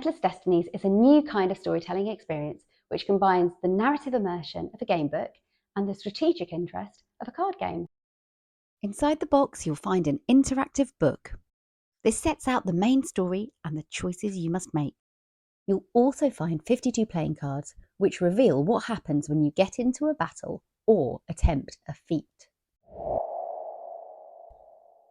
Endless Destinies is a new kind of storytelling experience which combines the narrative immersion of a gamebook and the strategic interest of a card game. Inside the box, you'll find an interactive book. This sets out the main story and the choices you must make. You'll also find 52 playing cards, which reveal what happens when you get into a battle or attempt a feat.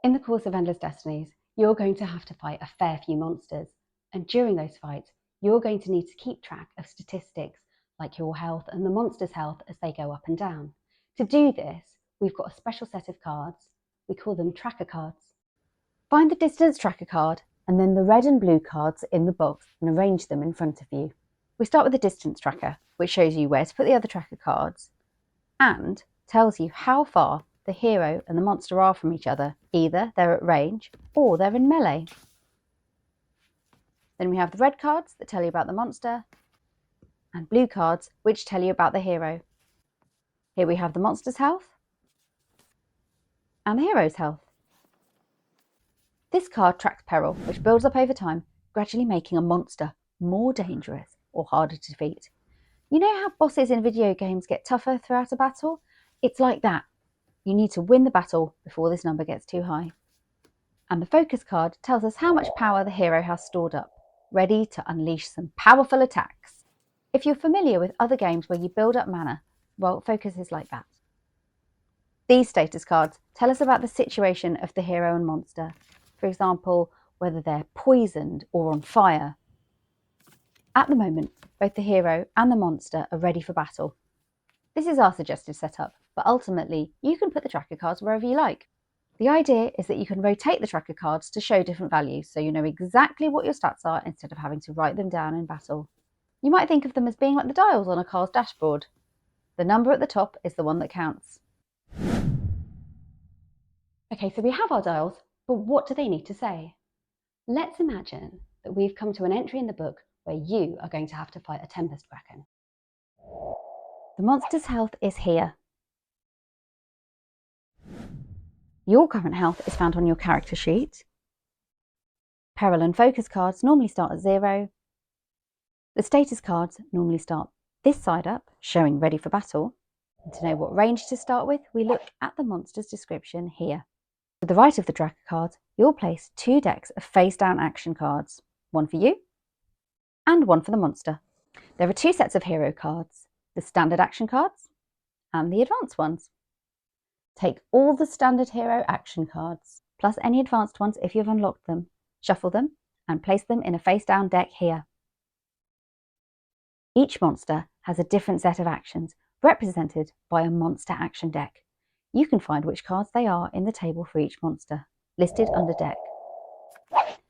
In the course of Endless Destinies, you're going to have to fight a fair few monsters, and during those fights, you're going to need to keep track of statistics like your health and the monster's health as they go up and down. To do this, we've got a special set of cards. We call them tracker cards. Find the distance tracker card and then the red and blue cards in the box and arrange them in front of you. We start with the distance tracker, which shows you where to put the other tracker cards and tells you how far the hero and the monster are from each other. Either they're at range or they're in melee. Then we have the red cards that tell you about the monster and blue cards which tell you about the hero. Here we have the monster's health and the hero's health. This card tracks peril, which builds up over time, gradually making a monster more dangerous or harder to defeat. You know how bosses in video games get tougher throughout a battle? It's like that. You need to win the battle before this number gets too high. And the focus card tells us how much power the hero has stored up, ready to unleash some powerful attacks. If you're familiar with other games where you build up mana, well, focus is like that. These status cards tell us about the situation of the hero and monster. For example, whether they're poisoned or on fire. At the moment, both the hero and the monster are ready for battle. This is our suggested setup, but ultimately you can put the tracker cards wherever you like. The idea is that you can rotate the tracker cards to show different values so you know exactly what your stats are instead of having to write them down in battle. You might think of them as being like the dials on a car's dashboard. The number at the top is the one that counts. Okay, so we have our dials, but what do they need to say? Let's imagine that we've come to an entry in the book where you are going to have to fight a Tempest Kraken. The monster's health is here. Your current health is found on your character sheet. Peril and focus cards normally start at 0. The status cards normally start this side up, showing ready for battle. And to know what range to start with, we look at the monster's description here. To the right of the tracker card, you'll place 2 decks of face-down action cards, one for you and one for the monster. There are 2 sets of hero cards, the standard action cards and the advanced ones. Take all the standard hero action cards, plus any advanced ones if you've unlocked them, shuffle them and place them in a face-down deck here. Each monster has a different set of actions, represented by a monster action deck. You can find which cards they are in the table for each monster, listed under deck.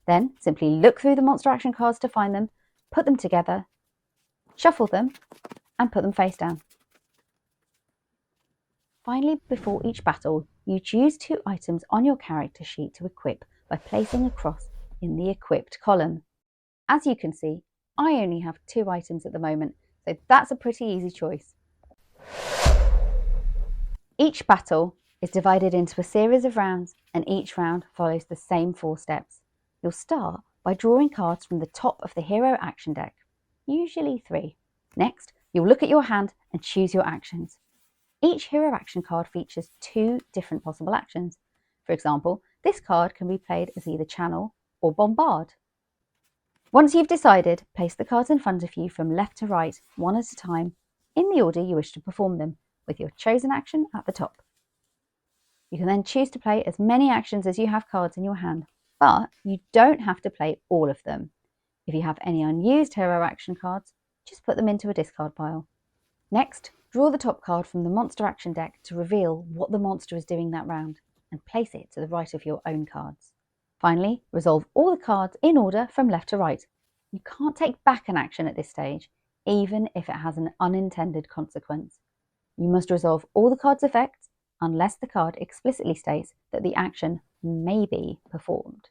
Then simply look through the monster action cards to find them, put them together, shuffle them, and put them face down. Finally, before each battle, you choose 2 items on your character sheet to equip by placing a cross in the equipped column. As you can see, I only have 2 items at the moment, so that's a pretty easy choice. Each battle is divided into a series of rounds, and each round follows the same 4 steps. You'll start by drawing cards from the top of the hero action deck, usually 3. Next, you'll look at your hand and choose your actions. Each hero action card features 2 different possible actions. For example, this card can be played as either channel or bombard. Once you've decided, place the cards in front of you from left to right, one at a time, in the order you wish to perform them, with your chosen action at the top. You can then choose to play as many actions as you have cards in your hand, but you don't have to play all of them. If you have any unused hero action cards, just put them into a discard pile. Next, draw the top card from the monster action deck to reveal what the monster is doing that round, and place it to the right of your own cards. Finally, resolve all the cards in order from left to right. You can't take back an action at this stage, even if it has an unintended consequence. You must resolve all the card's effects unless the card explicitly states that the action may be performed.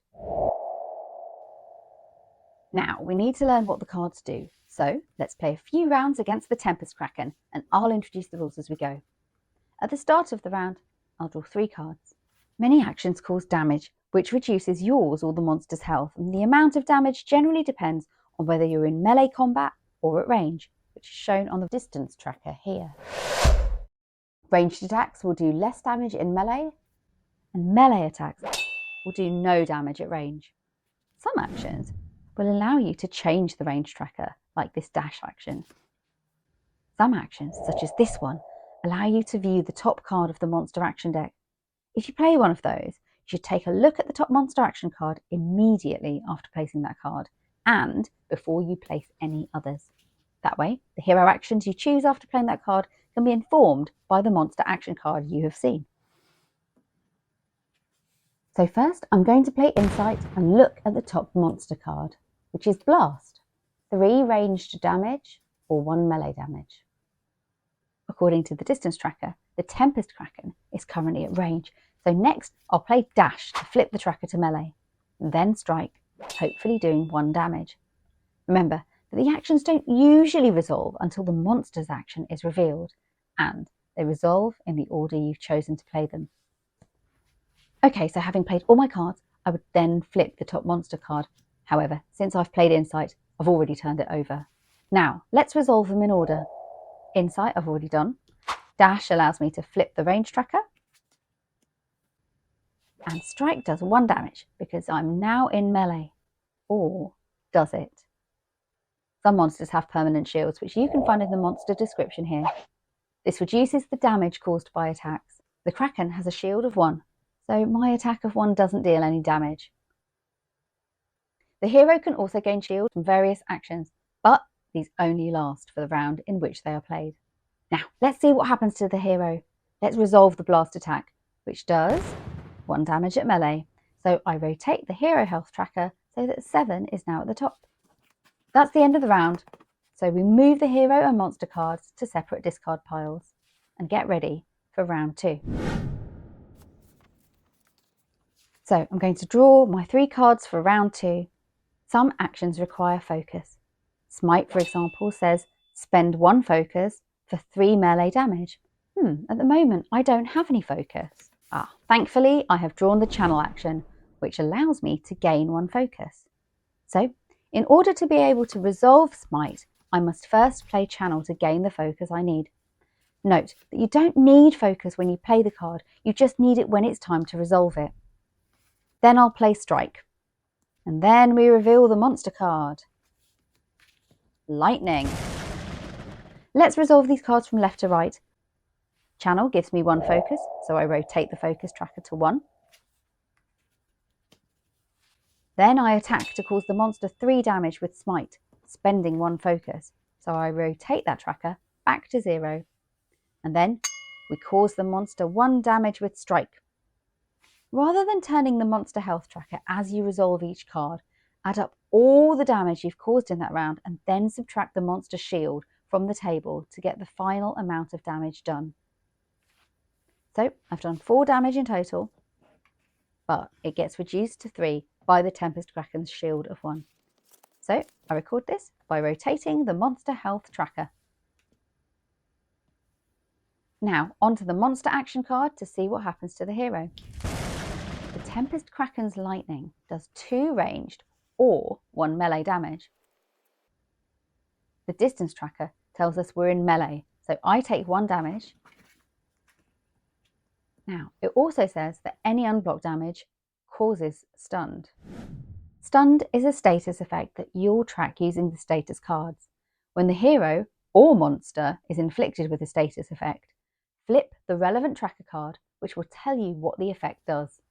Now, we need to learn what the cards do. So let's play a few rounds against the Tempest Kraken, and I'll introduce the rules as we go. At the start of the round, I'll draw 3 cards. Many actions cause damage, which reduces yours or the monster's health, and the amount of damage generally depends on whether you're in melee combat or at range, which is shown on the distance tracker here. Ranged attacks will do less damage in melee, and melee attacks will do no damage at range. Some actions will allow you to change the range tracker, like this dash action. Some actions, such as this one, allow you to view the top card of the monster action deck. If you play one of those, you should take a look at the top monster action card immediately after placing that card, and before you place any others. That way, the hero actions you choose after playing that card can be informed by the monster action card you have seen. So first, I'm going to play Insight and look at the top monster card, which is Blast. 3 ranged damage or 1 melee damage. According to the distance tracker, the Tempest Kraken is currently at range, so next I'll play Dash to flip the tracker to melee, then Strike, hopefully doing 1 damage. Remember that the actions don't usually resolve until the monster's action is revealed, and they resolve in the order you've chosen to play them. Okay, so having played all my cards, I would then flip the top monster card. However, since I've played Insight, I've already turned it over. Now, let's resolve them in order. Insight I've already done. Dash allows me to flip the range tracker. And Strike does 1 damage because I'm now in melee. Or does it? Some monsters have permanent shields, which you can find in the monster description here. This reduces the damage caused by attacks. The Kraken has a shield of 1, so my attack of 1 doesn't deal any damage. The hero can also gain shield from various actions, but these only last for the round in which they are played. Now, let's see what happens to the hero. Let's resolve the blast attack, which does 1 damage at melee. So I rotate the hero health tracker so that 7 is now at the top. That's the end of the round. So we move the hero and monster cards to separate discard piles and get ready for round 2. So I'm going to draw my 3 cards for round 2. Some actions require focus. Smite, for example, says spend 1 focus for 3 melee damage. At the moment, I don't have any focus. Thankfully, I have drawn the channel action, which allows me to gain 1 focus. So, in order to be able to resolve Smite, I must first play channel to gain the focus I need. Note that you don't need focus when you play the card, you just need it when it's time to resolve it. Then I'll play Strike. And then we reveal the monster card. Lightning. Let's resolve these cards from left to right. Channel gives me 1 focus, so I rotate the focus tracker to 1. Then I attack to cause the monster 3 damage with Smite, spending 1 focus, so I rotate that tracker back to 0. And then we cause the monster 1 damage with Strike. Rather than turning the monster health tracker as you resolve each card, add up all the damage you've caused in that round and then subtract the monster shield from the table to get the final amount of damage done. So I've done 4 damage in total, but it gets reduced to 3 by the Tempest Kraken's shield of 1. So I record this by rotating the monster health tracker. Now onto the monster action card to see what happens to the hero. The Tempest Kraken's lightning does 2 ranged or 1 melee damage. The distance tracker tells us we're in melee, so I take 1 damage. Now, it also says that any unblocked damage causes stunned. Stunned is a status effect that you'll track using the status cards. When the hero or monster is inflicted with a status effect, flip the relevant tracker card, which will tell you what the effect does.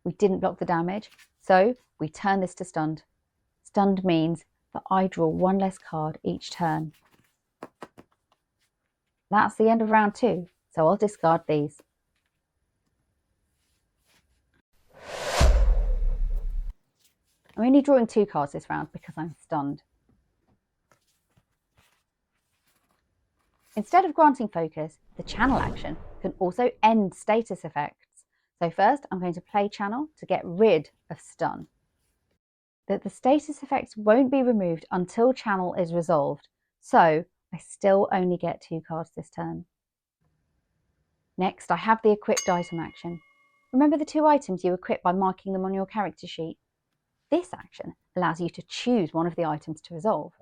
We didn't block the damage, so we turn this to stunned. Stunned means that I draw 1 less card each turn. That's the end of round 2, so I'll discard these. I'm only drawing 2 cards this round because I'm stunned. Instead of granting focus, the channel action can also end status effects. So first I'm going to play channel to get rid of stun. That the status effects won't be removed until channel is resolved, so I still only get 2 cards this turn. Next I have the equipped item action. Remember the 2 items you equip by marking them on your character sheet? This action allows you to choose one of the items to resolve.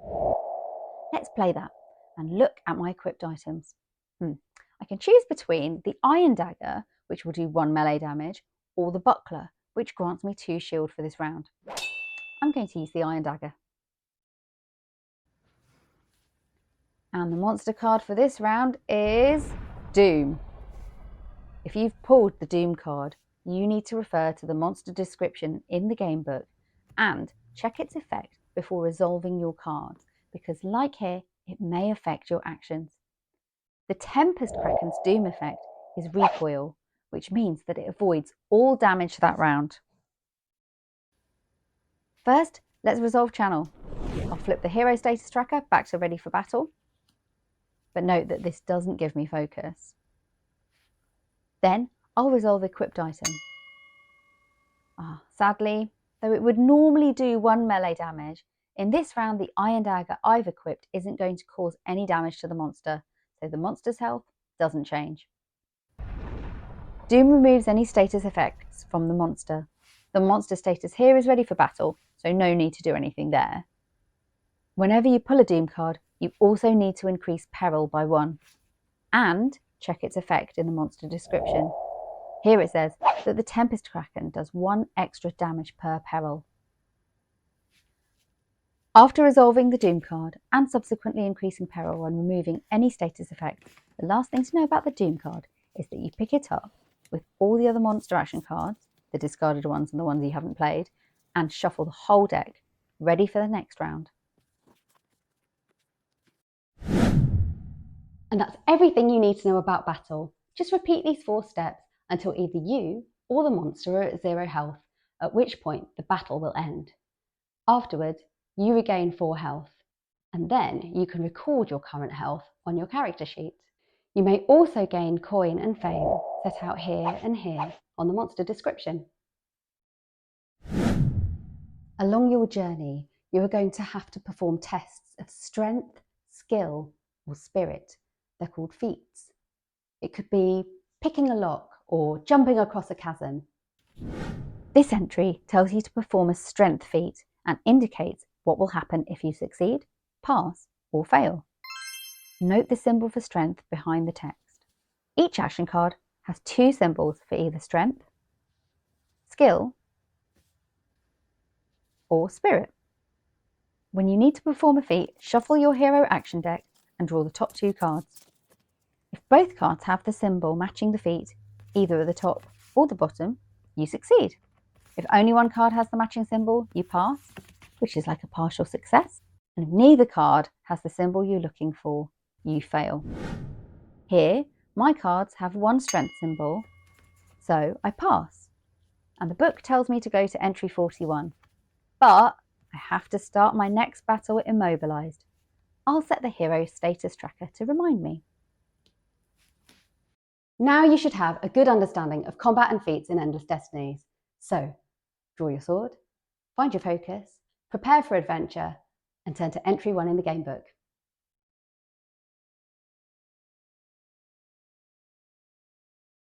Let's play that and look at my equipped items. I can choose between the iron dagger, which will do 1 melee damage, or the buckler, which grants me 2 shield for this round. I'm going to use the iron dagger. And the monster card for this round is Doom. If you've pulled the Doom card, you need to refer to the monster description in the game book and check its effect before resolving your cards, because like here, it may affect your actions. The Tempest Kraken's Doom effect is recoil, which means that it avoids all damage that round. First, let's resolve channel. I'll flip the hero status tracker back to ready for battle, but note that this doesn't give me focus. Then I'll resolve equipped item. Sadly, though it would normally do 1 melee damage, in this round the iron dagger I've equipped isn't going to cause any damage to the monster, so the monster's health doesn't change. Doom removes any status effects from the monster. The monster status here is ready for battle, so no need to do anything there. Whenever you pull a Doom card, you also need to increase peril by 1 and check its effect in the monster description. Here it says that the Tempest Kraken does 1 extra damage per peril. After resolving the Doom card and subsequently increasing peril and removing any status effects, the last thing to know about the Doom card is that you pick it up with all the other monster action cards, the discarded ones and the ones you haven't played, and shuffle the whole deck, ready for the next round. And that's everything you need to know about battle. Just repeat these 4 steps until either you or the monster are at 0 health, at which point the battle will end. Afterwards, you regain 4 health, and then you can record your current health on your character sheet. You may also gain coin and fame, set out here and here on the monster description. Along your journey, you are going to have to perform tests of strength, skill, or spirit. They're called feats. It could be picking a lock or jumping across a chasm. This entry tells you to perform a strength feat and indicates what will happen if you succeed, pass, or fail. Note the symbol for strength behind the text. Each action card has 2 symbols for either strength, skill, or spirit. When you need to perform a feat, shuffle your hero action deck and draw the top 2 cards. If both cards have the symbol matching the feat, either at the top or the bottom, you succeed. If only one card has the matching symbol, you pass, which is like a partial success. And if neither card has the symbol you're looking for, you fail. Here, my cards have 1 strength symbol, so I pass. And the book tells me to go to entry 41. But I have to start my next battle immobilised. I'll set the hero status tracker to remind me. Now you should have a good understanding of combat and feats in Endless Destinies. So, draw your sword, find your focus, prepare for adventure, and turn to entry 1 in the gamebook.